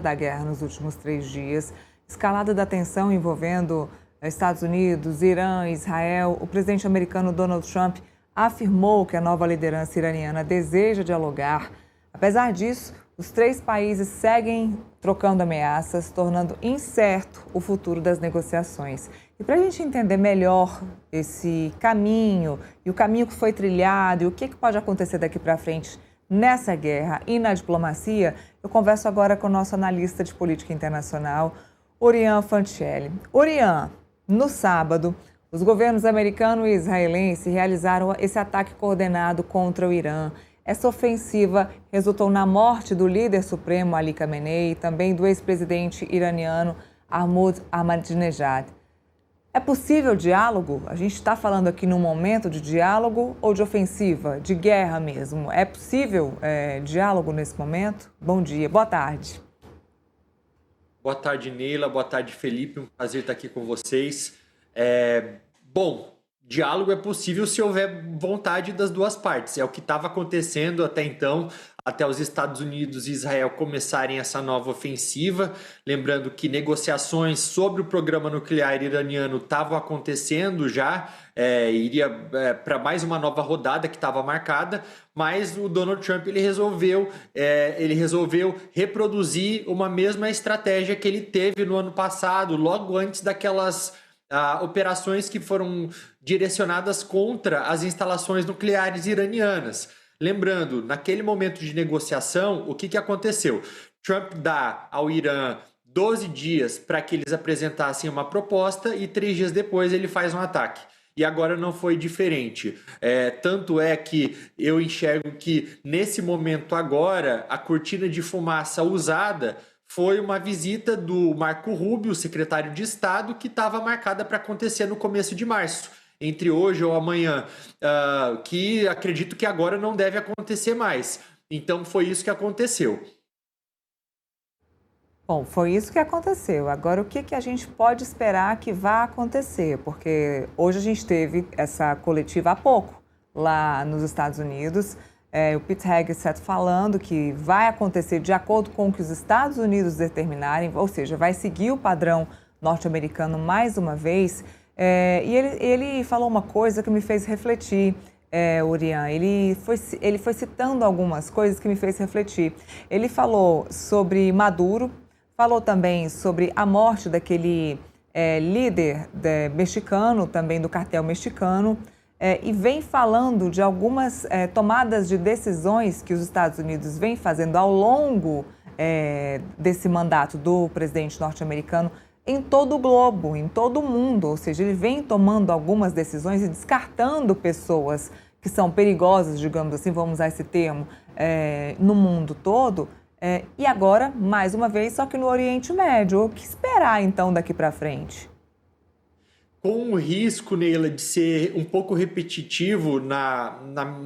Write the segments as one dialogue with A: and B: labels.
A: da guerra nos últimos 3 dias, escalada da tensão envolvendo Estados Unidos, Irã, Israel. O presidente americano Donald Trump afirmou que a nova liderança iraniana deseja dialogar. Apesar disso, os 3 países seguem trocando ameaças, tornando incerto o futuro das negociações. E para a gente entender melhor esse caminho e o caminho que foi trilhado e o que pode acontecer daqui para frente nessa guerra e na diplomacia, eu converso agora com o nosso analista de política internacional, Orián Fancelli. Orián, no sábado, os governos americano e israelense realizaram esse ataque coordenado contra o Irã. Essa ofensiva resultou na morte do líder supremo Ali Khamenei e também do ex-presidente iraniano Mahmoud Ahmadinejad. É possível diálogo? A gente está falando aqui num momento de diálogo ou de ofensiva, de guerra mesmo. É possível diálogo nesse momento? Bom dia, boa tarde.
B: Boa tarde, Neila. Boa tarde, Felipe. Um prazer estar aqui com vocês. Bom, diálogo é possível se houver vontade das duas partes. É o que estava acontecendo até então, até os Estados Unidos e Israel começarem essa nova ofensiva. Lembrando que negociações sobre o programa nuclear iraniano estavam acontecendo já, iria para mais uma nova rodada que estava marcada, mas o Donald Trump ele resolveu reproduzir uma mesma estratégia que ele teve no ano passado, logo antes daquelas operações que foram direcionadas contra as instalações nucleares iranianas. Lembrando, naquele momento de negociação, o que aconteceu? Trump dá ao Irã 12 dias para que eles apresentassem uma proposta e 3 dias depois ele faz um ataque. E agora não foi diferente. Tanto é que eu enxergo que nesse momento agora, a cortina de fumaça usada foi uma visita do Marco Rubio, secretário de Estado, que estava marcada para acontecer no começo de março, entre hoje ou amanhã, que acredito que agora não deve acontecer mais. Então foi isso que aconteceu.
A: Bom, foi isso que aconteceu. Agora, o que a gente pode esperar que vá acontecer? Porque hoje a gente teve essa coletiva há pouco, lá nos Estados Unidos. O Pete Hegseth falando que vai acontecer de acordo com o que os Estados Unidos determinarem, ou seja, vai seguir o padrão norte-americano mais uma vez. E ele falou uma coisa que me fez refletir, Orián. Ele foi citando algumas coisas que me fez refletir. Ele falou sobre Maduro, falou também sobre a morte daquele líder mexicano, também do cartel mexicano, e vem falando de algumas tomadas de decisões que os Estados Unidos vêm fazendo ao longo desse mandato do presidente norte-americano em todo o globo, em todo o mundo. Ou seja, ele vem tomando algumas decisões e descartando pessoas que são perigosas, digamos assim, vamos usar esse termo, no mundo todo. E agora, mais uma vez, só que no Oriente Médio. O que esperar, então, daqui para frente?
B: Com o risco, Neila, de ser um pouco repetitivo na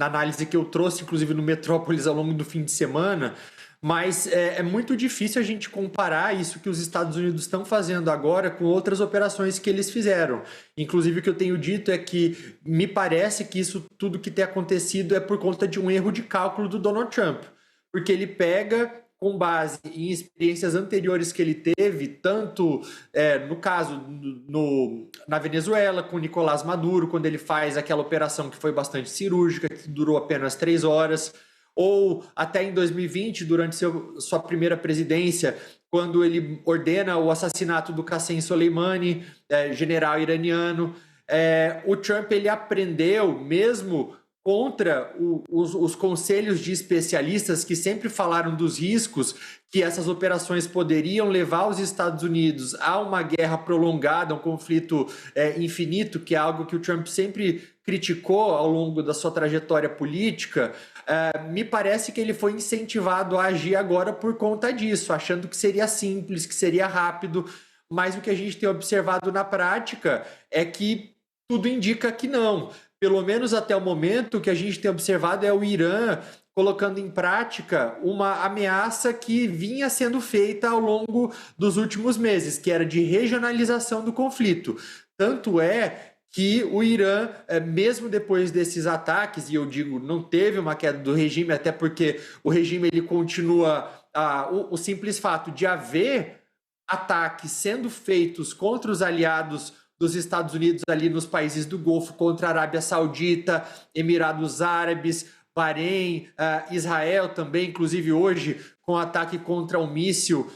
B: análise que eu trouxe, inclusive no Metrópolis ao longo do fim de semana, mas é muito difícil a gente comparar isso que os Estados Unidos estão fazendo agora com outras operações que eles fizeram. Inclusive, o que eu tenho dito é que me parece que isso tudo que tem acontecido é por conta de um erro de cálculo do Donald Trump, porque ele pega, com base em experiências anteriores que ele teve, tanto no caso na Venezuela, com Nicolás Maduro, quando ele faz aquela operação que foi bastante cirúrgica, que durou apenas 3 horas, ou até em 2020, durante sua primeira presidência, quando ele ordena o assassinato do Qassem Soleimani, general iraniano. O Trump ele aprendeu, mesmo contra os conselhos de especialistas que sempre falaram dos riscos que essas operações poderiam levar os Estados Unidos a uma guerra prolongada, um conflito infinito, que é algo que o Trump sempre criticou ao longo da sua trajetória política. Me parece que ele foi incentivado a agir agora por conta disso, achando que seria simples, que seria rápido, mas o que a gente tem observado na prática é que tudo indica que não. Pelo menos até o momento, o que a gente tem observado é o Irã colocando em prática uma ameaça que vinha sendo feita ao longo dos últimos meses, que era de regionalização do conflito. Tanto é que o Irã, mesmo depois desses ataques, e eu digo, não teve uma queda do regime, até porque o regime ele continua o simples fato de haver ataques sendo feitos contra os aliados dos Estados Unidos ali nos países do Golfo, contra a Arábia Saudita, Emirados Árabes, Bahrein, Israel também, inclusive hoje, com ataque contra um míssil,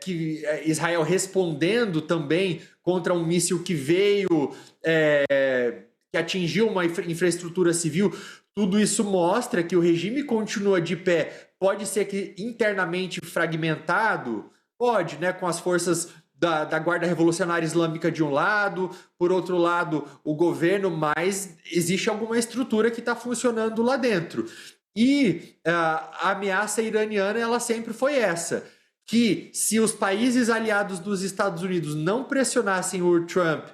B: que Israel respondendo também contra um míssil que veio, que atingiu uma infraestrutura civil. Tudo isso mostra que o regime continua de pé. Pode ser que internamente fragmentado, pode, né, com as forças da Guarda Revolucionária Islâmica de um lado, por outro lado, o governo, mas existe alguma estrutura que está funcionando lá dentro. E a ameaça iraniana, ela sempre foi essa, que se os países aliados dos Estados Unidos não pressionassem o Trump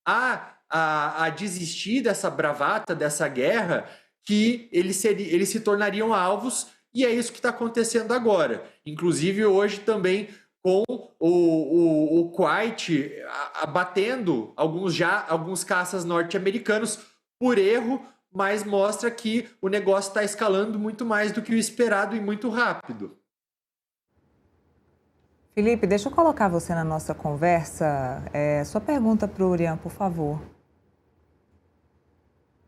B: a desistir dessa bravata, dessa guerra, que eles se tornariam alvos, e é isso que está acontecendo agora. Inclusive, hoje também, com o Kuwait abatendo alguns caças norte-americanos por erro, mas mostra que o negócio está escalando muito mais do que o esperado e muito rápido.
A: Felipe, deixa eu colocar você na nossa conversa. Sua pergunta para o Urian, por favor.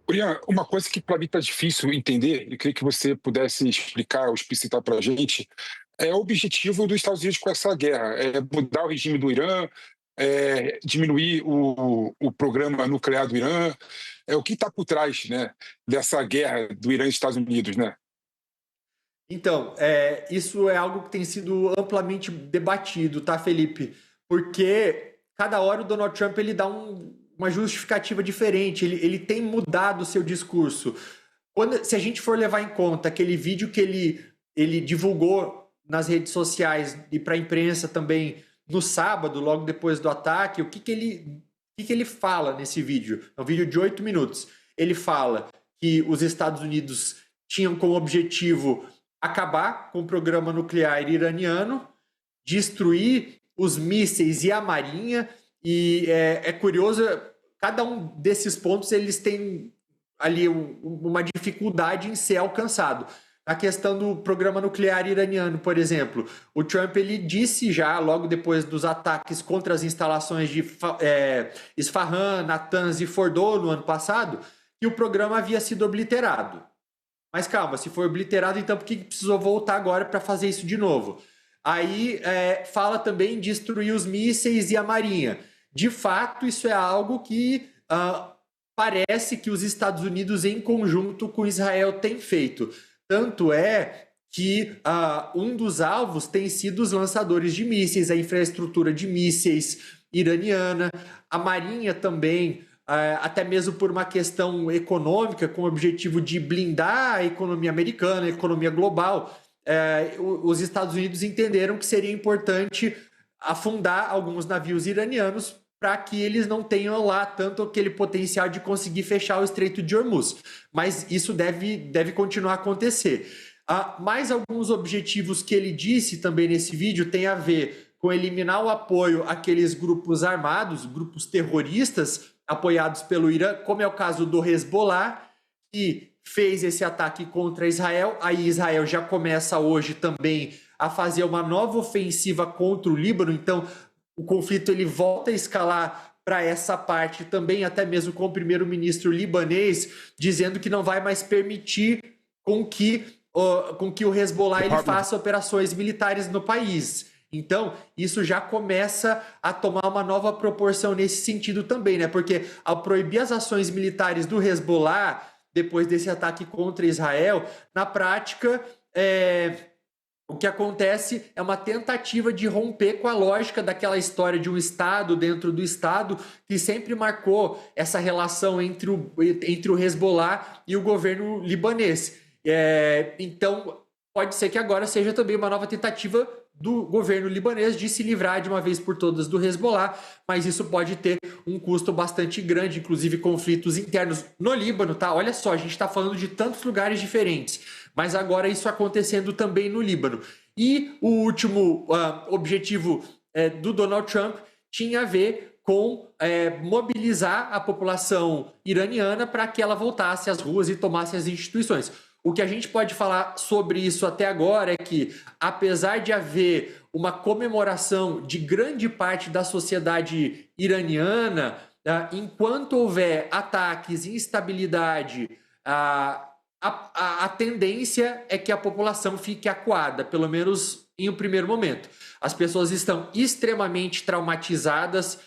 C: Urian, uma coisa que para mim está difícil entender, eu queria que você pudesse explicar ou explicitar para a gente, é o objetivo dos Estados Unidos com essa guerra, é mudar o regime do Irã, diminuir o programa nuclear do Irã, o que está por trás, né, dessa guerra do Irã e dos Estados Unidos, né?
B: Então, isso é algo que tem sido amplamente debatido, tá, Felipe? Porque cada hora o Donald Trump ele dá uma justificativa diferente, ele tem mudado o seu discurso. Se a gente for levar em conta aquele vídeo que ele divulgou nas redes sociais e para a imprensa também no sábado, logo depois do ataque, o que ele fala nesse vídeo? É um vídeo de 8 minutos. Ele fala que os Estados Unidos tinham como objetivo acabar com o programa nuclear iraniano, destruir os mísseis e a marinha, e é curioso, cada um desses pontos eles têm ali uma dificuldade em ser alcançado. A questão do programa nuclear iraniano, por exemplo, o Trump ele disse já, logo depois dos ataques contra as instalações de Isfahan, Natanz e Fordow no ano passado, que o programa havia sido obliterado. Mas calma, se foi obliterado, então por que precisou voltar agora para fazer isso de novo? Aí fala também em destruir os mísseis e a marinha. De fato, isso é algo que parece que os Estados Unidos, em conjunto com Israel, têm feito. Tanto é que um dos alvos tem sido os lançadores de mísseis, a infraestrutura de mísseis iraniana, a marinha também, até mesmo por uma questão econômica, com o objetivo de blindar a economia americana, a economia global. Os Estados Unidos entenderam que seria importante afundar alguns navios iranianos para que eles não tenham lá tanto aquele potencial de conseguir fechar o Estreito de Hormuz. Mas isso deve continuar a acontecer. Mais alguns objetivos que ele disse também nesse vídeo tem a ver com eliminar o apoio àqueles grupos armados, grupos terroristas apoiados pelo Irã, como é o caso do Hezbollah, que fez esse ataque contra Israel. Aí Israel já começa hoje também a fazer uma nova ofensiva contra o Líbano, então o conflito ele volta a escalar para essa parte também, até mesmo com o primeiro-ministro libanês dizendo que não vai mais permitir com que o Hezbollah ele faça operações militares no país. Então, isso já começa a tomar uma nova proporção nesse sentido também, né? Porque ao proibir as ações militares do Hezbollah, depois desse ataque contra Israel, na prática, o que acontece é uma tentativa de romper com a lógica daquela história de um Estado dentro do Estado que sempre marcou essa relação entre o Hezbollah e o governo libanês. Então, pode ser que agora seja também uma nova tentativa do governo libanês de se livrar de uma vez por todas do Hezbollah, mas isso pode ter um custo bastante grande, inclusive conflitos internos no Líbano, tá? Olha só, a gente está falando de tantos lugares diferentes, mas agora isso acontecendo também no Líbano. E o último objetivo do Donald Trump tinha a ver com mobilizar a população iraniana para que ela voltasse às ruas e tomasse as instituições. o que a gente pode falar sobre isso até agora é que, apesar de haver uma comemoração de grande parte da sociedade iraniana, enquanto houver ataques e instabilidade, a tendência é que a população fique acuada, pelo menos em um primeiro momento. As pessoas estão extremamente traumatizadas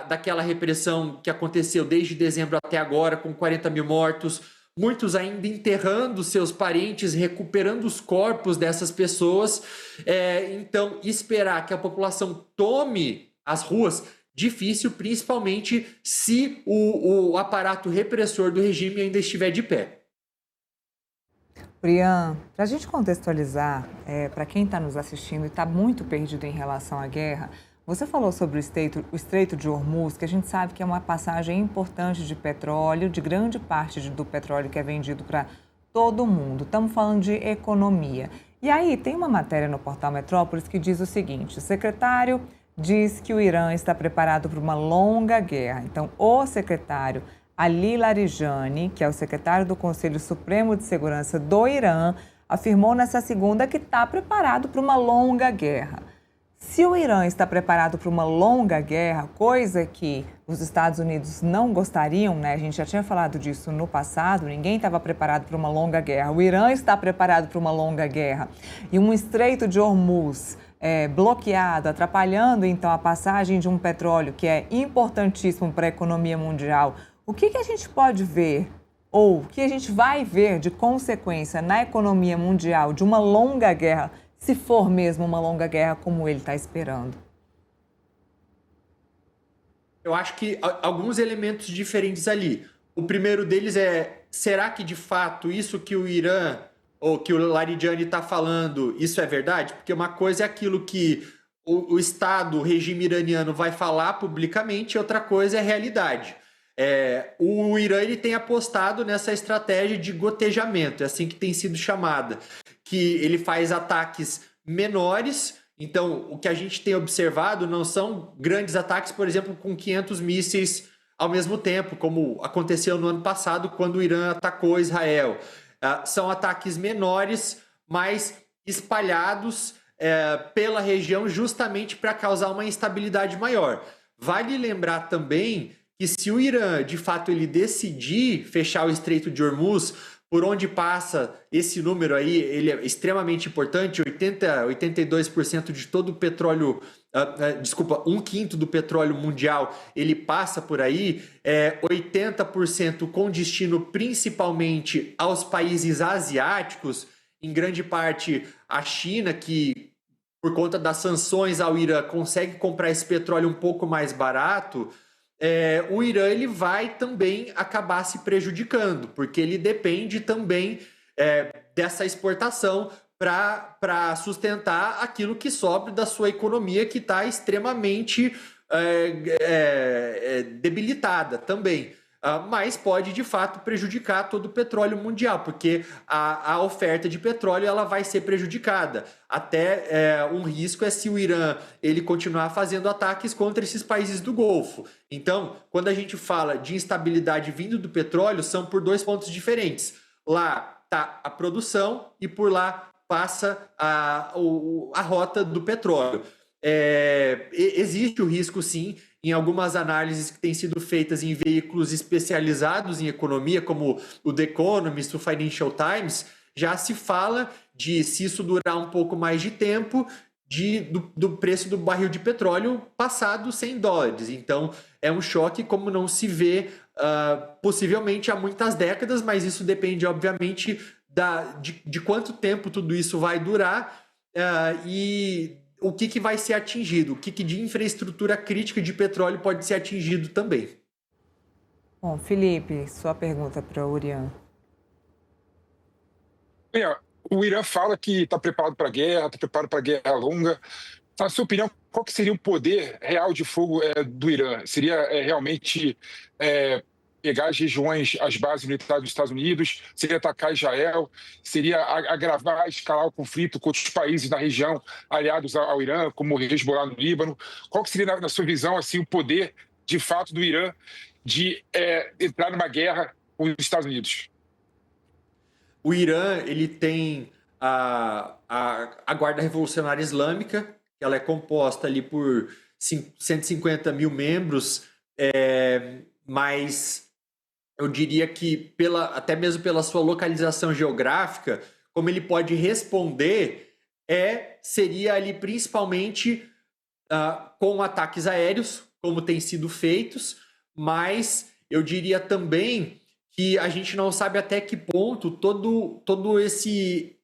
B: daquela repressão que aconteceu desde dezembro até agora, com 40 mil mortos, muitos ainda enterrando seus parentes, recuperando os corpos dessas pessoas. Então, esperar que a população tome as ruas, difícil, principalmente se o aparato repressor do regime ainda estiver de pé.
A: Brian, para a gente contextualizar, para quem está nos assistindo e está muito perdido em relação à guerra, você falou sobre o Estreito de Hormuz, que a gente sabe que é uma passagem importante de petróleo, de grande parte do petróleo que é vendido para todo mundo. Estamos falando de economia. E aí tem uma matéria no portal Metrópolis que diz o seguinte: o secretário diz que o Irã está preparado para uma longa guerra. Então, o secretário Ali Larijani, que é o secretário do Conselho Supremo de Segurança do Irã, afirmou nessa segunda que está preparado para uma longa guerra. Se o Irã está preparado para uma longa guerra, coisa que os Estados Unidos não gostariam, né? A gente já tinha falado disso no passado, ninguém estava preparado para uma longa guerra. O Irã está preparado para uma longa guerra. E um Estreito de Hormuz bloqueado, atrapalhando então a passagem de um petróleo que é importantíssimo para a economia mundial. O que a gente pode ver, ou o que a gente vai ver de consequência na economia mundial de uma longa guerra, se for mesmo uma longa guerra como ele está esperando?
B: Eu acho que alguns elementos diferentes ali. O primeiro deles é, será que de fato isso que o Irã ou que o Larijani está falando, isso é verdade? Porque uma coisa é aquilo que o Estado, o regime iraniano vai falar publicamente, e outra coisa é a realidade. O Irã ele tem apostado nessa estratégia de gotejamento, é assim que tem sido chamada, que ele faz ataques menores. Então, o que a gente tem observado não são grandes ataques, por exemplo, com 500 mísseis ao mesmo tempo, como aconteceu no ano passado, quando o Irã atacou Israel. São ataques menores, mas espalhados pela região, justamente para causar uma instabilidade maior. Vale lembrar também que se o Irã, de fato, ele decidir fechar o Estreito de Hormuz, por onde passa esse número aí, ele é extremamente importante, 82% de todo o petróleo, um quinto do petróleo mundial, ele passa por aí, 80% com destino principalmente aos países asiáticos, em grande parte a China, que por conta das sanções ao Irã consegue comprar esse petróleo um pouco mais barato. O Irã ele vai também acabar se prejudicando, porque ele depende também dessa exportação para sustentar aquilo que sobra da sua economia, que está extremamente debilitada também. Mas pode, de fato, prejudicar todo o petróleo mundial, porque a oferta de petróleo ela vai ser prejudicada. Até um risco é se o Irã ele continuar fazendo ataques contra esses países do Golfo. Então, quando a gente fala de instabilidade vindo do petróleo, são por dois pontos diferentes. Lá está a produção e por lá passa a rota do petróleo. Existe o risco, sim, em algumas análises que têm sido feitas em veículos especializados em economia, como o The Economist, o Financial Times, já se fala de, se isso durar um pouco mais de tempo, do preço do barril de petróleo passar dos $100. Então, é um choque como não se vê possivelmente há muitas décadas, mas isso depende, obviamente, de quanto tempo tudo isso vai durar e o que vai ser atingido, o que de infraestrutura crítica de petróleo pode ser atingido também.
A: Bom, Felipe, sua pergunta para o Urian.
C: O Irã fala que está preparado para a guerra, está preparado para a guerra longa. Na sua opinião, qual que seria o poder real de fogo do Irã? Seria realmente pegar as regiões, as bases militares dos Estados Unidos? Seria atacar Israel? Seria agravar, escalar o conflito com outros países na região aliados ao Irã, como o Hezbollah no Líbano? Qual que seria, na sua visão, assim, o poder, de fato, do Irã de entrar numa guerra com os Estados Unidos?
B: O Irã, ele tem a Guarda Revolucionária Islâmica, que ela é composta ali por 150 mil membros, mas eu diria que até mesmo pela sua localização geográfica, como ele pode responder, seria ali principalmente com ataques aéreos, como tem sido feitos, mas eu diria também que a gente não sabe até que ponto todo esse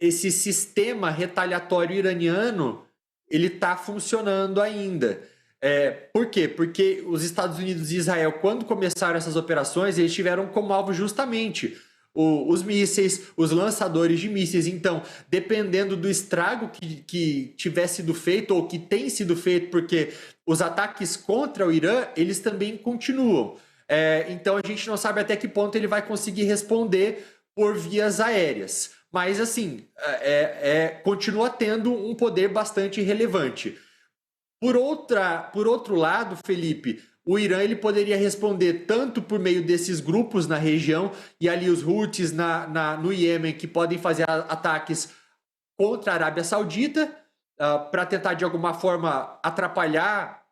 B: sistema retaliatório iraniano ele está funcionando ainda. Por quê? Porque os Estados Unidos e Israel, quando começaram essas operações, eles tiveram como alvo justamente os mísseis, os lançadores de mísseis. Então, dependendo do estrago que tiver sido feito ou que tem sido feito, porque os ataques contra o Irã, eles também continuam. Então, a gente não sabe até que ponto ele vai conseguir responder por vias aéreas. Mas, assim, continua tendo um poder bastante relevante. Por outro lado, Felipe, o Irã ele poderia responder tanto por meio desses grupos na região, e ali os Houthis no Iêmen, que podem fazer ataques contra a Arábia Saudita, para tentar, de alguma forma, atrapalhar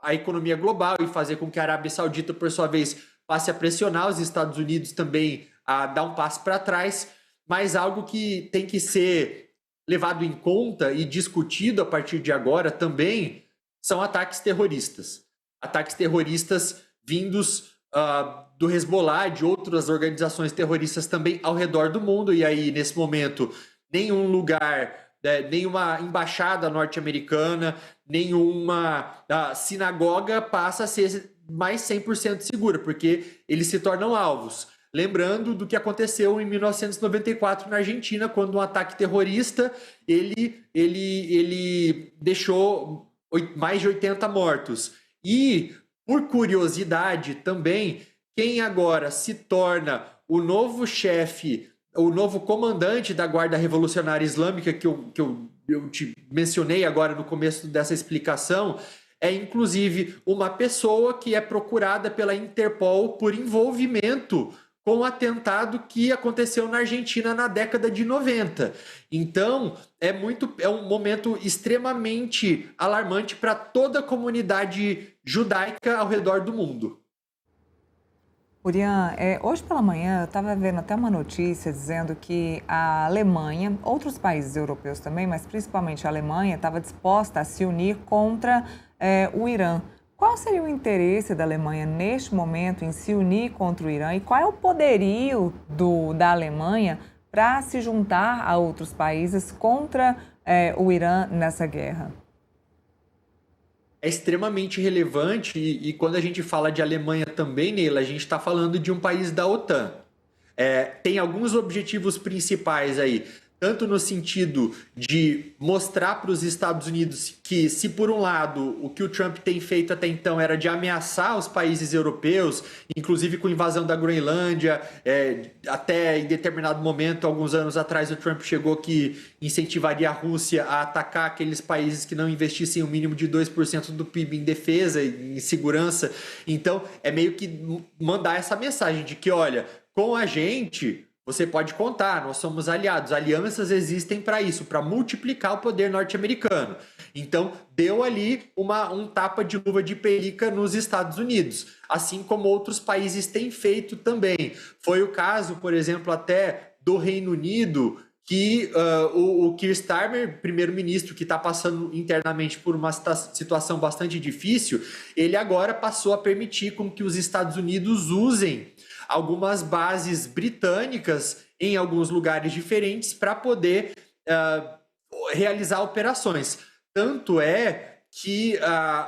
B: a economia global e fazer com que a Arábia Saudita, por sua vez, passe a pressionar os Estados Unidos também a dar um passo para trás, mas algo que tem que ser levado em conta e discutido a partir de agora também são ataques terroristas. Ataques terroristas vindos do Hezbollah, de outras organizações terroristas também ao redor do mundo, e aí, nesse momento, nenhum lugar, nenhuma embaixada norte-americana, nenhuma sinagoga passa a ser mais 100% segura, porque eles se tornam alvos. Lembrando do que aconteceu em 1994 na Argentina, quando um ataque terrorista ele deixou mais de 80 mortos. E, por curiosidade também, quem agora se torna o novo chefe, o novo comandante da Guarda Revolucionária Islâmica, que eu te mencionei agora no começo dessa explicação, é inclusive uma pessoa que é procurada pela Interpol por envolvimento com o atentado que aconteceu na Argentina na década de 90. Então, é um momento extremamente alarmante para toda a comunidade judaica ao redor do mundo.
A: Urian, hoje pela manhã eu estava vendo até uma notícia dizendo que a Alemanha, outros países europeus também, mas principalmente a Alemanha, estava disposta a se unir contra o Irã. Qual seria o interesse da Alemanha neste momento em se unir contra o Irã e qual é o poderio da Alemanha para se juntar a outros países contra o Irã nessa guerra?
B: É extremamente relevante e quando a gente fala de Alemanha também, Neila, a gente está falando de um país da OTAN. Tem alguns objetivos principais aí, tanto no sentido de mostrar para os Estados Unidos que, se por um lado o que o Trump tem feito até então era de ameaçar os países europeus, inclusive com a invasão da Groenlândia, até em determinado momento, alguns anos atrás, o Trump chegou que incentivaria a Rússia a atacar aqueles países que não investissem o mínimo de 2% do PIB em defesa e em segurança. Então, é meio que mandar essa mensagem de que, olha, com a gente você pode contar, nós somos aliados. Alianças existem para isso, para multiplicar o poder norte-americano. Então, deu ali um tapa de luva de pelica nos Estados Unidos, assim como outros países têm feito também. Foi o caso, por exemplo, até do Reino Unido, que o Keir Starmer, primeiro-ministro, que está passando internamente por uma situação bastante difícil, ele agora passou a permitir com que os Estados Unidos usem algumas bases britânicas em alguns lugares diferentes para poder realizar operações. Tanto é que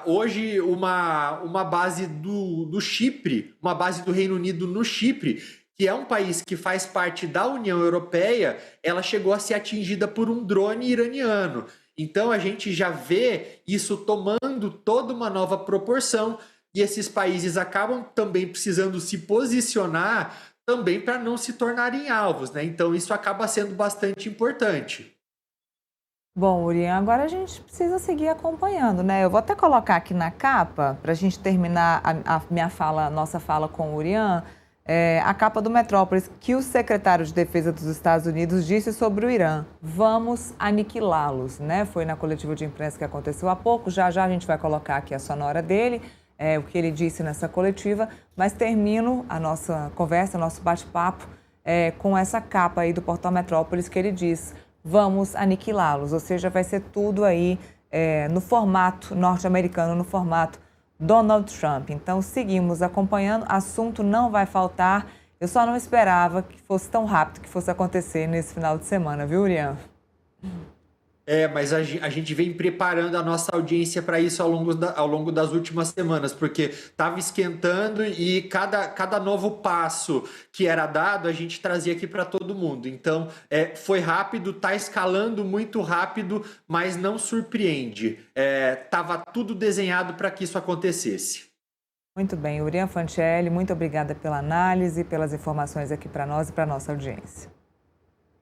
B: hoje uma base do Chipre, uma base do Reino Unido no Chipre, que é um país que faz parte da União Europeia, ela chegou a ser atingida por um drone iraniano. Então a gente já vê isso tomando toda uma nova proporção, e esses países acabam também precisando se posicionar também para não se tornarem alvos, né? Então isso acaba sendo bastante importante.
A: Bom, Urian, agora a gente precisa seguir acompanhando, né? Eu vou até colocar aqui na capa, para a gente terminar a nossa fala com o Urian, a capa do Metrópolis, que o secretário de Defesa dos Estados Unidos disse sobre o Irã. Vamos aniquilá-los, né? Foi na coletiva de imprensa que aconteceu há pouco. Já já a gente vai colocar aqui a sonora dele, o que ele disse nessa coletiva. Mas termino a nossa conversa, nosso bate-papo, com essa capa aí do portal Metrópolis, que ele diz: vamos aniquilá-los. Ou seja, vai ser tudo aí no formato norte-americano, no formato Donald Trump. Então, seguimos acompanhando, assunto não vai faltar. Eu só não esperava que fosse tão rápido, que fosse acontecer nesse final de semana, viu, Urian?
B: Mas a gente vem preparando a nossa audiência para isso ao longo das últimas semanas, porque estava esquentando e cada novo passo que era dado, a gente trazia aqui para todo mundo. Então, foi rápido, está escalando muito rápido, mas não surpreende. Estava tudo desenhado para que isso acontecesse.
A: Muito bem, Urian Fancelli, muito obrigada pela análise, pelas informações aqui para nós e para a nossa audiência.